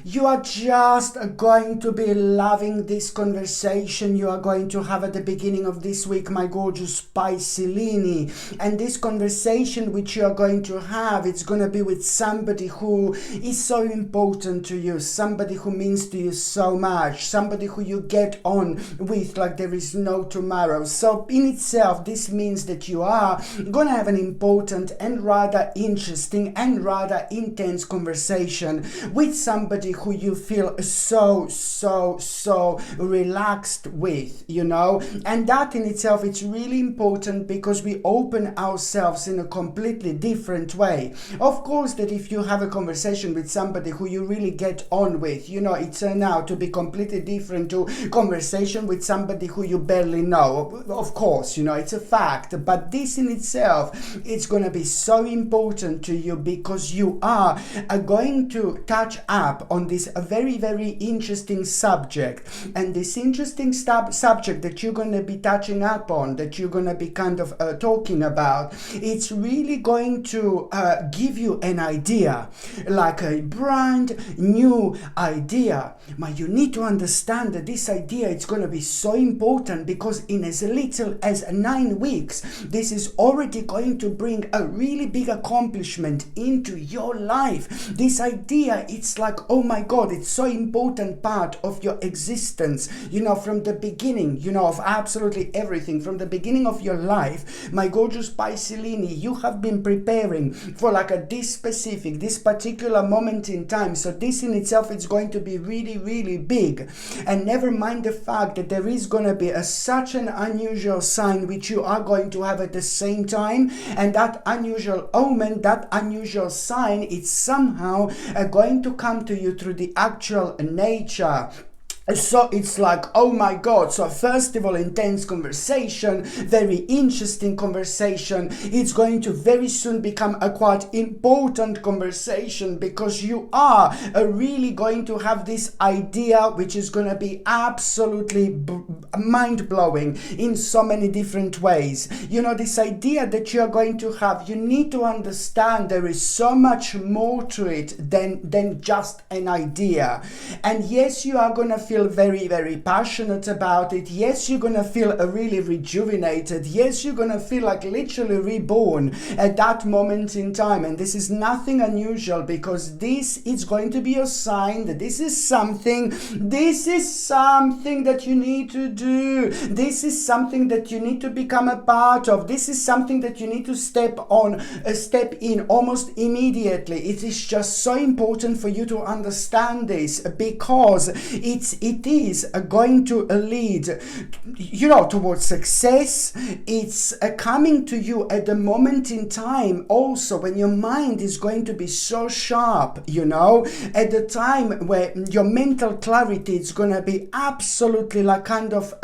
You are just going to be loving this conversation you are going to have at the beginning of this week, my gorgeous Pisces. And this conversation which you are going to have, it's going to be with somebody who is so important to you, somebody who means to you so much, somebody who you get on with like there is no tomorrow. So in itself, this means that you are going to have an important and rather interesting and rather intense conversation with somebody who you feel so relaxed with, and that in itself, it's really important because we open ourselves in a completely different way. Of course, that if you have a conversation with somebody who you really get on with, it turns out to be completely different to conversation with somebody who you barely know. Of course, it's a fact, but this in itself, it's going to be so important to you because you are going to touch up on this very interesting subject. And this interesting subject that you're going to be touching up on, that you're going to be kind of talking about, it's really going to give you an idea, like a brand new idea. But you need to understand that this idea, it's going to be so important because in as little as 9 weeks, this is already going to bring a really big accomplishment into your life. This idea, it's like, oh my God, it's so important part of your existence, from the beginning, of absolutely everything, from the beginning of your life. My gorgeous Pisces, you have been preparing for like this particular moment in time. So this in itself is going to be really big. And never mind the fact that there is going to be such an unusual sign which you are going to have at the same time. And that unusual omen, that unusual sign, it's somehow going to come to you through the actual nature. So it's like, oh my God. So first of all, intense conversation, very interesting conversation. It's going to very soon become a quite important conversation because you are really going to have this idea which is going to be absolutely mind-blowing in so many different ways. This idea that you are going to have, you need to understand there is so much more to it than just an idea. And yes, you are going to feel very passionate about it. Yes, you're gonna feel really rejuvenated. Yes, you're gonna feel like literally reborn at that moment in time. And this is nothing unusual because this is going to be a sign that this is something that you need to do. This is something that you need to become a part of. This is something that you need to step in almost immediately. It is just so important for you to understand this because it is going to lead, towards success. It's coming to you at the moment in time also when your mind is going to be so sharp, at the time where your mental clarity is going to be absolutely like kind of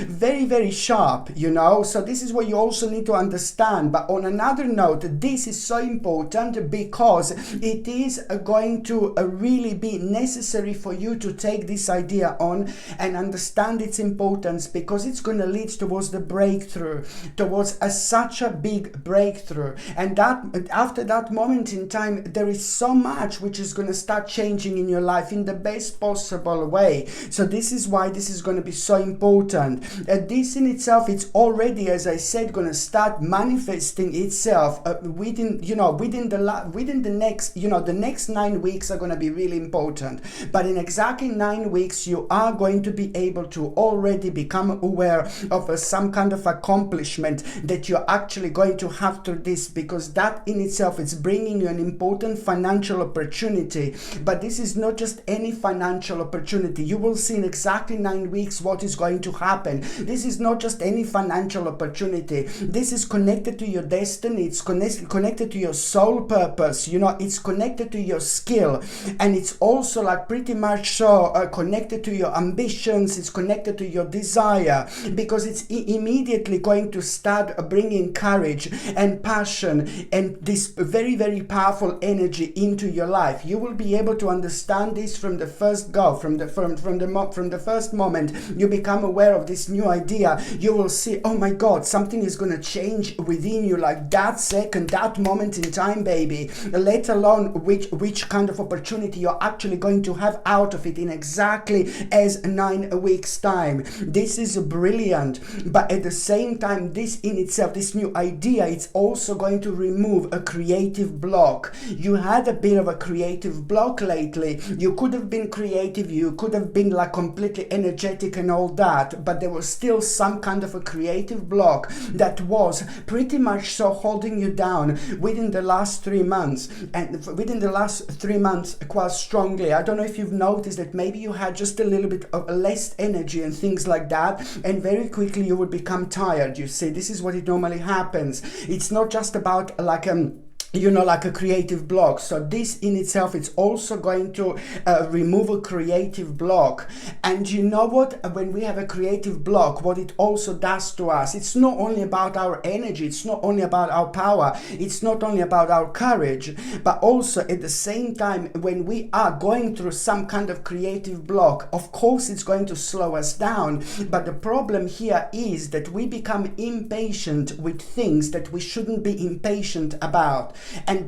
very sharp, So this is what you also need to understand. But on another note, this is so important because it is going to really be necessary for you to take this idea on and understand its importance because it's going to lead towards the breakthrough, towards such a big breakthrough. And that after that moment in time, there is so much which is going to start changing in your life in the best possible way. So this is why this is going to be so important. This in itself, it's already, as I said, going to start manifesting itself within the next 9 weeks are going to be really important. But in exactly 9 weeks, you are going to be able to already become aware of some kind of accomplishment that you're actually going to have through this, because that in itself is bringing you an important financial opportunity. But this is not just any financial opportunity. You will see in exactly 9 weeks what is going to happen. This is not just any financial opportunity. This is connected to your destiny. It's connected to your soul purpose. It's connected to your skill, and it's also like pretty much so connected connected to your ambitions, it's connected to your desire, because it's immediately going to start bringing courage and passion and this very, very powerful energy into your life. You will be able to understand this from the first go, from the first moment you become aware of this new idea. You will see, oh my God, something is going to change within you, like that second, that moment in time, baby. Let alone which kind of opportunity you're actually going to have out of it in exactly as 9 weeks time. This is brilliant, but at the same time, this in itself, this new idea, it's also going to remove a creative block. You had a bit of a creative block lately. You could have been creative, you could have been like completely energetic and all that, but there was still some kind of a creative block that was pretty much so holding you down within the last 3 months, and within the last 3 months quite strongly. I don't know if you've noticed that maybe you had just a little bit of less energy and things like that, and very quickly you would become tired. You see, this is what it normally happens. It's not just about like like a creative block. So this in itself, it's also going to remove a creative block. And you know what, when we have a creative block, what it also does to us, it's not only about our energy, it's not only about our power, it's not only about our courage, but also at the same time, when we are going through some kind of creative block, of course it's going to slow us down. But the problem here is that we become impatient with things that we shouldn't be impatient about. And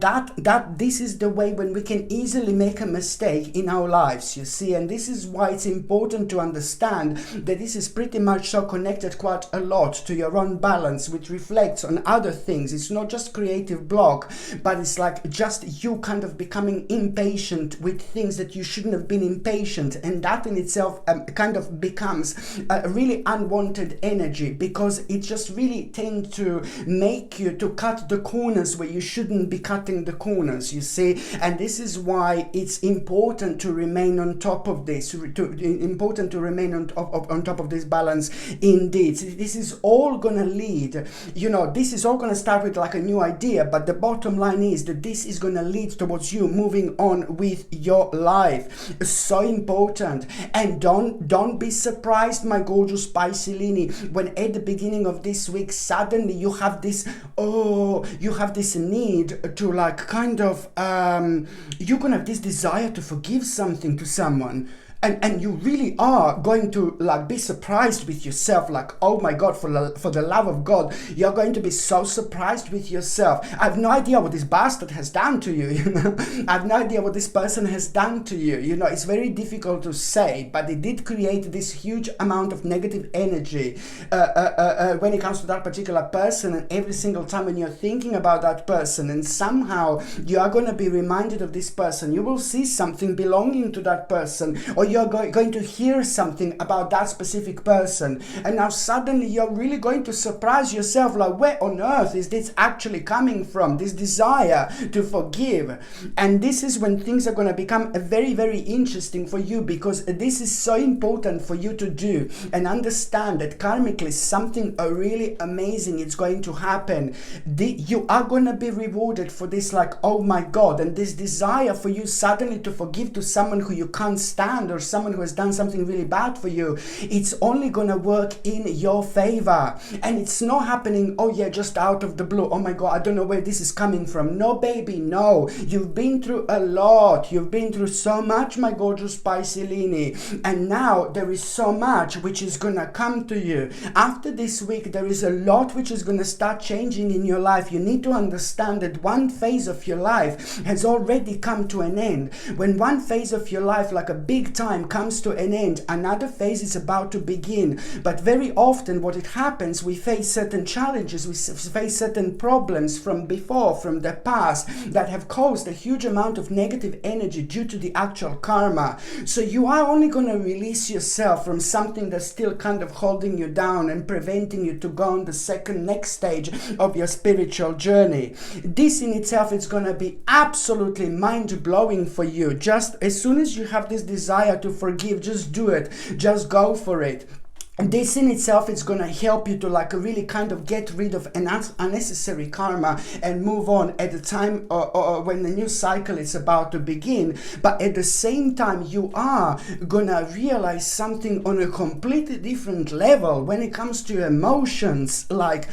this is the way when we can easily make a mistake in our lives, you see. And this is why it's important to understand that this is pretty much so connected quite a lot to your own balance, which reflects on other things. It's not just creative block, but it's like just you kind of becoming impatient with things that you shouldn't have been impatient. And that in itself kind of becomes a really unwanted energy, because it just really tends to make you to cut the corners where you shouldn't be cutting the corners, you see. And this is why it's important to remain on top of this, important to remain on top of this balance indeed. This is all gonna lead, this is all gonna start with like a new idea, but the bottom line is that this is gonna lead towards you moving on with your life. So important. And don't be surprised, my gorgeous Piscelini, when at the beginning of this week suddenly you have this need to like kind of you're gonna have this desire to forgive something to someone. And you really are going to like be surprised with yourself, like, oh my God, for the love of God, you're going to be so surprised with yourself. I have no idea what this bastard has done to you, I have no idea what this person has done to you, it's very difficult to say, but it did create this huge amount of negative energy when it comes to that particular person. And every single time when you're thinking about that person and somehow you are going to be reminded of this person, you will see something belonging to that person, or you're going to hear something about that specific person, and now suddenly you're really going to surprise yourself, like, where on earth is this actually coming from, this desire to forgive? And this is when things are going to become very, very interesting for you, because this is so important for you to do and understand that karmically something really amazing is going to happen. You are going to be rewarded for this, like, oh my God, and this desire for you suddenly to forgive to someone who you can't stand, or someone who has done something really bad for you, it's only gonna work in your favor. And it's not happening, oh yeah, just out of the blue, oh my God, I don't know where this is coming from. No, baby, no. You've been through a lot. You've been through so much, my gorgeous Piscelini. And now there is so much which is gonna come to you. After this week, there is a lot which is gonna start changing in your life. You need to understand that one phase of your life has already come to an end. When one phase of your life, like a big time, comes to an end, another phase is about to begin. But very often what it happens, we face certain challenges, we face certain problems from before, from the past, that have caused a huge amount of negative energy due to the actual karma. So you are only going to release yourself from something that's still kind of holding you down and preventing you to go on the next stage of your spiritual journey. This in itself is going to be absolutely mind-blowing for you. Just as soon as you have this desire to forgive, just do it, just go for it. this in itself is going to help you to like really kind of get rid of an unnecessary karma and move on at the time or when the new cycle is about to begin. But at the same time, you are going to realize something on a completely different level when it comes to your emotions. Like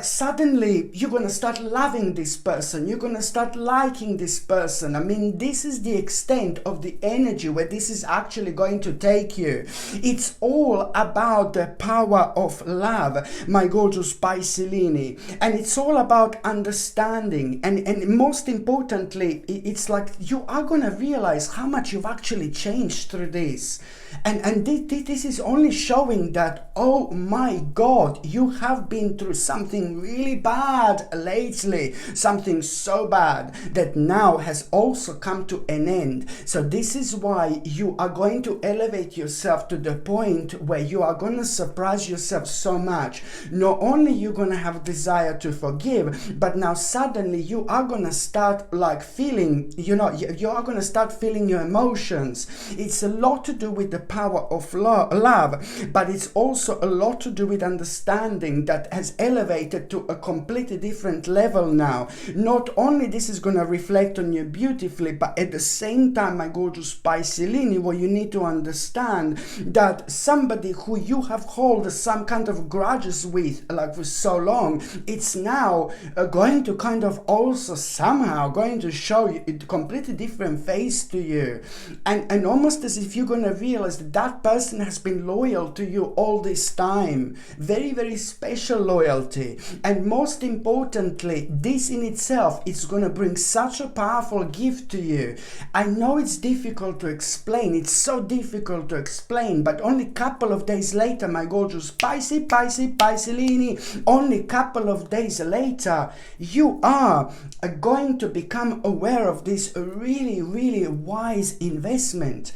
suddenly you're going to start loving this person, you're going to start liking this person. I mean, this is the extent of the energy where this is actually going to take you. It's all about the power of love, my gorgeous Piscelini, and it's all about understanding, and most importantly, it's like you are going to realize how much you've actually changed through this. And this is only showing that, oh my God, you have been through something really bad lately, something so bad that now has also come to an end. So this is why you are going to elevate yourself to the point where you are going to surprise yourself so much. Not only you're going to have desire to forgive, but now suddenly you are going to start like feeling, you are going to start feeling your emotions. It's a lot to do with the power of love, but it's also a lot to do with understanding that has elevated to a completely different level now. Not only this is going to reflect on you beautifully, but at the same time, my gorgeous Piscelini, what you need to understand that somebody who you have held some kind of grudges with like for so long, it's now going to kind of also somehow going to show you a completely different face to you, and almost as if you're going to realize that that person has been loyal to you all this time. Very, very special loyalty. And most importantly, this in itself is going to bring such a powerful gift to you. I know it's difficult to explain. It's so difficult to explain, but only a couple of days later, my gorgeous Piscelini, only a couple of days later, you are going to become aware of this really, really wise investment.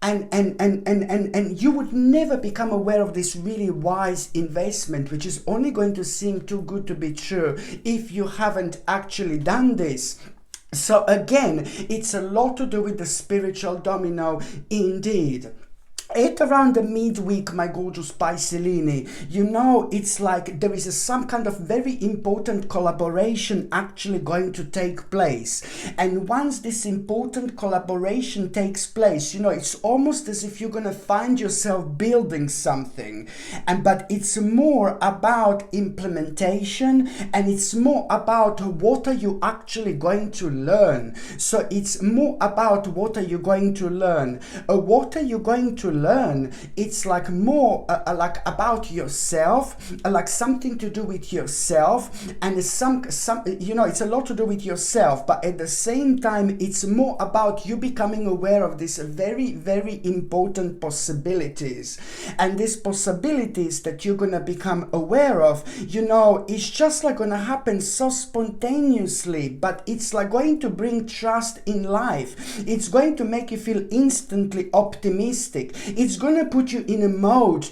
And you would never become aware of this really wise investment, which is only going to seem too good to be true if you haven't actually done this. So again, it's a lot to do with the spiritual domino indeed. At around the midweek, my gorgeous Piscelini, it's like there is some kind of very important collaboration actually going to take place. And once this important collaboration takes place, it's almost as if you're going to find yourself building something. But it's more about implementation, and it's more about what are you actually going to learn. So it's more about what are you going to learn. What are you going to learn? It's like more like about yourself, like something to do with yourself, and it's a lot to do with yourself, but at the same time it's more about you becoming aware of these very, very important possibilities. And these possibilities that you're gonna become aware of, it's just like gonna happen so spontaneously, but it's like going to bring trust in life. It's going to make you feel instantly optimistic. It's going to put you in a mood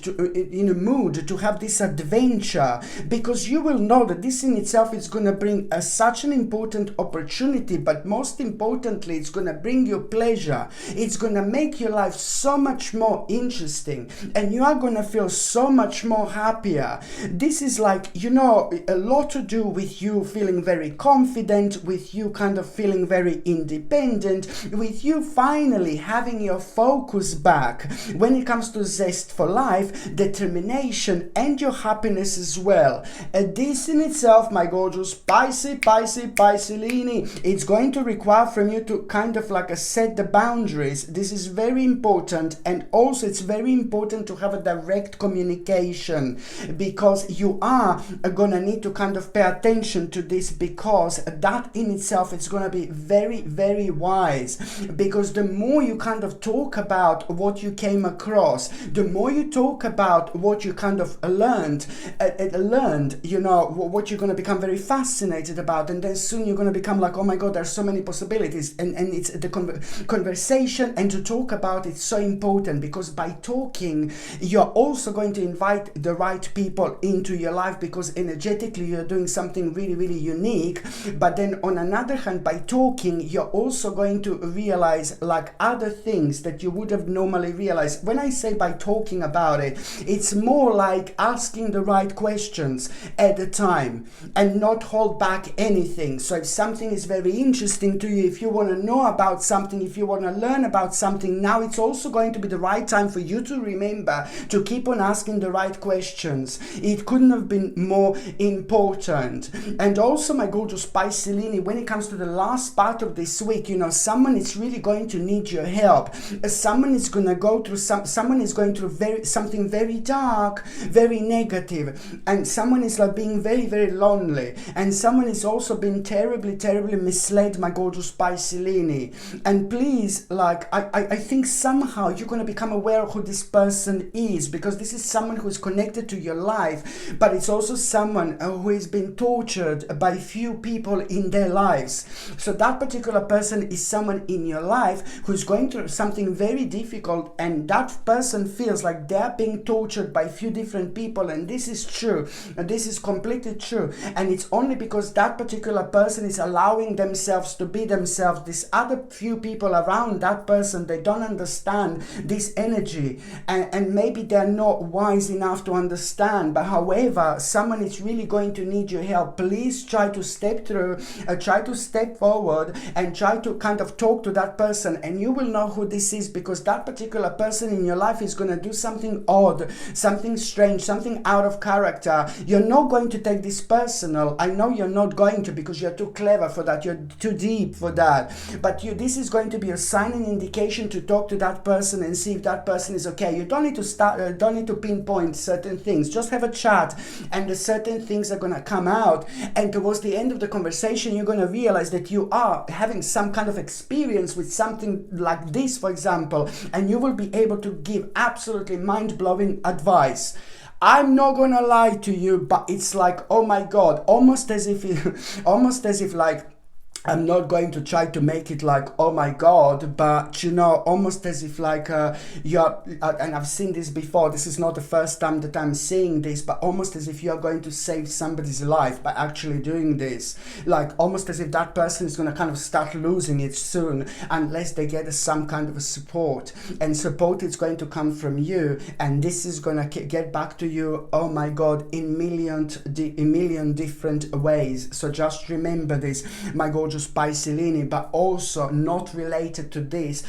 to have this adventure, because you will know that this in itself is going to bring such an important opportunity, but most importantly, it's going to bring you pleasure. It's going to make your life so much more interesting, and you are going to feel so much more happier. This is like, a lot to do with you feeling very confident, with you kind of feeling very independent, with you finally having your focus back when it comes to zest for life, determination, and your happiness as well. This in itself, my gorgeous Piscelini, it's going to require from you to kind of like set the boundaries. This is very important, and also it's very important to have a direct communication, because you are gonna need to kind of pay attention to this, because that in itself is gonna be very, very wise. Because the more you kind of talk about what you came across, the more you talk about what you kind of learned, what you're going to become very fascinated about, and then soon you're going to become like, oh my God, there's so many possibilities, and it's the conversation, and to talk about it's so important, because by talking you're also going to invite the right people into your life, because energetically you're doing something really, really unique. But then on another hand, by talking you're also going to realize like other things that you would have normally realized realize when I say by talking about it, it's more like asking the right questions at the time and not hold back anything. So if something is very interesting to you, if you want to know about something, if you want to learn about something, now it's also going to be the right time for you to remember to keep on asking the right questions. It couldn't have been more important. And also, my gorgeous Pisces, when it comes to the last part of this week, you know, someone is really going to need your help. Someone is going to go through someone is going through something very dark, very negative, and someone is like being very, very lonely, and someone is also being terribly, terribly misled, my gorgeous Pisces. And please, like, I think somehow you're going to become aware of who this person is, because this is someone who is connected to your life, but it's also someone who has been tortured by few people in their lives. So that particular person is someone in your life who's going through something very difficult, and that person feels like they're being tortured by few different people. And this is true, and this is completely true, and it's only because that particular person is allowing themselves to be themselves. This other few people around that person, they don't understand this energy, and maybe they're not wise enough to understand. But however, someone is really going to need your help. Please try to step through, try to step forward, and try to kind of talk to that person, and you will know who this is, because that particular person in your life is going to do something odd, something strange, something out of character. You're not going to take this personal. I know you're not going to, because you're too clever for that, you're too deep for that. But this is going to be a sign and indication to talk to that person and see if that person is okay. You don't need to don't need to pinpoint certain things. Just have a chat, and the certain things are going to come out. And towards the end of the conversation, you're going to realize that you are having some kind of experience with something like this, for example, and you will be able to give absolutely mind-blowing advice. I'm not gonna lie to you, but it's like, oh my God, almost as if like, I'm not going to try to make it like, oh my God, but you know, almost as if like you're, and I've seen this before, this is not the first time that I'm seeing this, but almost as if you're going to save somebody's life by actually doing this. Like almost as if that person is going to kind of start losing it soon, unless they get some kind of a support. And support is going to come from you, and this is going to get back to you, oh my God, in million different ways. So just remember this, my gorgeous Pisces, but also not related to this,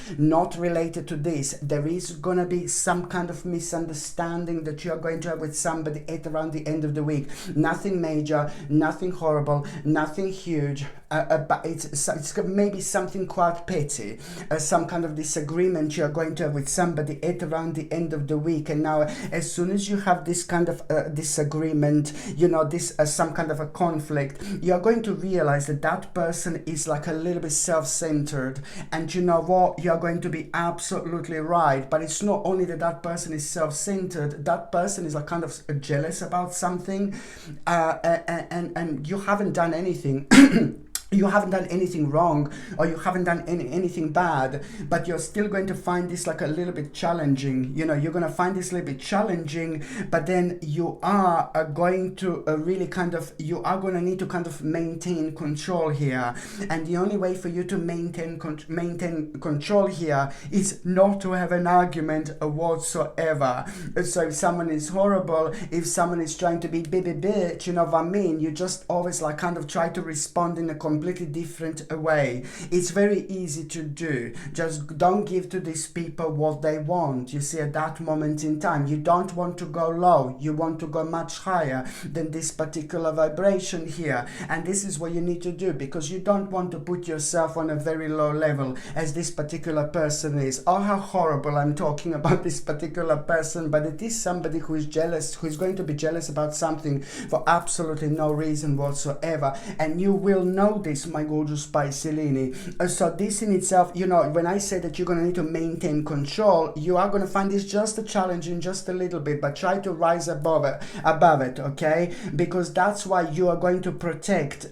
there is gonna be some kind of misunderstanding that you're going to have with somebody at around the end of the week. Nothing major, nothing horrible, nothing huge, but it's maybe something quite petty, some kind of disagreement you're going to have with somebody at around the end of the week. And now, as soon as you have this kind of disagreement, you know, this some kind of a conflict, you're going to realize that that person is like a little bit self-centered. And you know what, you're going to be absolutely right, but it's not only that that person is self-centered, that person is like kind of jealous about something, and you haven't done anything. You haven't done anything wrong, or you haven't done anything bad, but you're still going to find this like a little bit challenging. You know, you're going to find this a little bit challenging, but then you are going to really kind of, you are going to need to kind of maintain control here. And the only way for you to maintain control here is not to have an argument whatsoever. So if someone is horrible, if someone is trying to be bitch, you know what I mean? You just always like kind of try to respond in a completely different way. It's very easy to do. Just don't give to these people what they want. You see, at that moment in time, you don't want to go low. You want to go much higher than this particular vibration here. And this is what you need to do, because you don't want to put yourself on a very low level as this particular person is. Oh, how horrible I'm talking about this particular person, but it is somebody who is jealous, who is going to be jealous about something for absolutely no reason whatsoever. And you will know this, my gorgeous Pisces. So this in itself, you know, when I say that you're going to need to maintain control, you are going to find this just a challenging, just a little bit, but try to rise above it, okay? Because that's why you are going to protect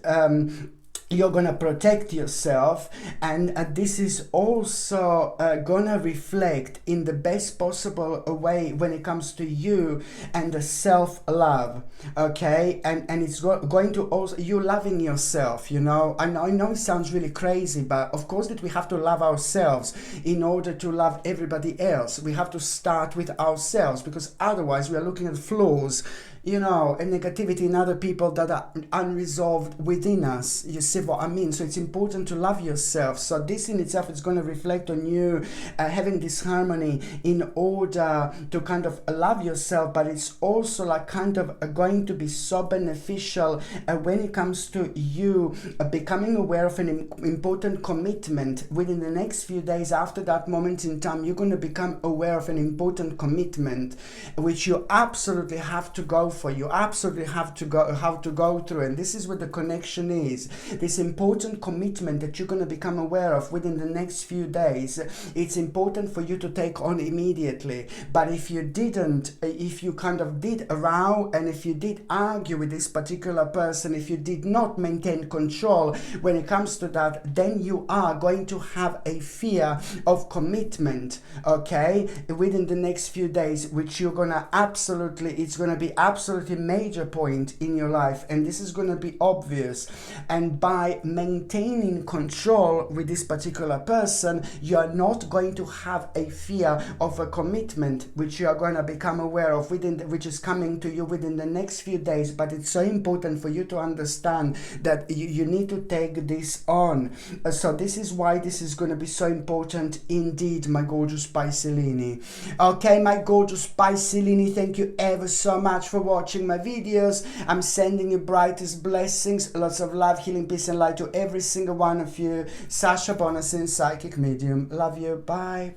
you're gonna protect yourself, and this is also gonna reflect in the best possible way when it comes to you and the self-love, okay? And it's going to also you loving yourself, you know. I know it sounds really crazy, but of course that we have to love ourselves in order to love everybody else. We have to start with ourselves, because otherwise we are looking at flaws, you know, and negativity in other people that are unresolved within us. You see what I mean? So it's important to love yourself. So this in itself is going to reflect on you having this harmony in order to kind of love yourself, but it's also like kind of going to be so beneficial when it comes to you becoming aware of an important commitment. Within the next few days after that moment in time, you're going to become aware of an important commitment which you absolutely have to go for. You absolutely have to go through, and this is where the connection is. This important commitment that you're going to become aware of within the next few days, it's important for you to take on immediately. But if you didn't, if you kind of did a row, and if you did argue with this particular person, if you did not maintain control when it comes to that, then you are going to have a fear of commitment, okay, within the next few days, which you're gonna absolutely, it's gonna be absolutely major point in your life, and this is going to be obvious. And by maintaining control with this particular person, you are not going to have a fear of a commitment, which you are going to become aware of which is coming to you within the next few days. But it's so important for you to understand that you need to take this on. So this is why this is going to be so important indeed, my gorgeous Piscelini. Okay, my gorgeous Piscelini, thank you ever so much for watching my videos. I'm sending you brightest blessings, lots of love, healing, peace and light to every single one of you. Sasha Bonasin, psychic medium. Love you. Bye.